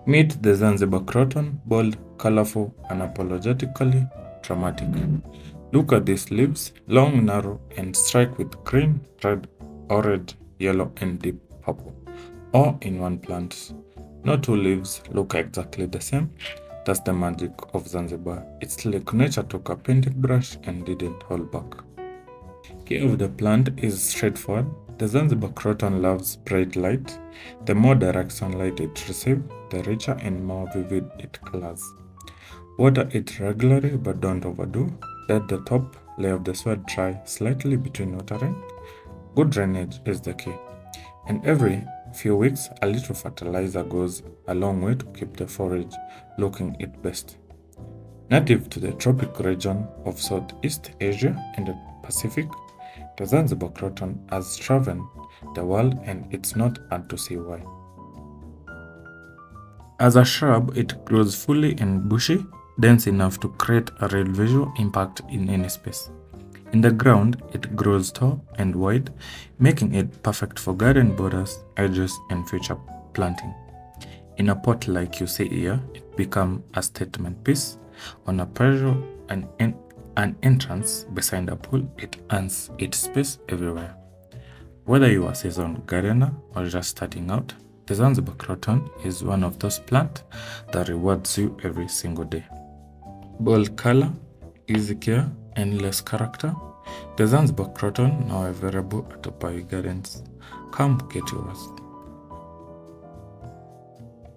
Meet the Zanzibar Croton, bold, colorful, unapologetically dramatic. Look at these leaves, long, narrow, and striped with green, red, orange, yellow, and deep purple, all in one plant. No two leaves look exactly the same. That's the magic of Zanzibar. It's like nature took a painting brush and didn't hold back. Care of the plant is straightforward. The Zanzibar Croton loves bright light. The more direct sunlight it receives, the richer and more vivid it colors. Water it regularly but don't overdo. Let the top layer of the soil dry slightly between watering. Good drainage is the key. And every few weeks, a little fertilizer goes a long way to keep the forage looking its best. Native to the tropical region of Southeast Asia and the Pacific, the Zanzibar Croton has traversed the world, and it's not hard to see why. As a shrub, it grows fully and bushy, dense enough to create a real visual impact in any space. In the ground, it grows tall and wide, making it perfect for garden borders, edges, and future planting. In a pot like you see here, it becomes a statement piece. On a patio and an entrance beside a pool, it earns its space everywhere. Whether you are a seasoned gardener or just starting out, the Zanzibar Croton is one of those plants that rewards you every single day. Bold color, easy care, endless character. The Zanzibar Croton now available at Hopawi Gardens. Come get yours.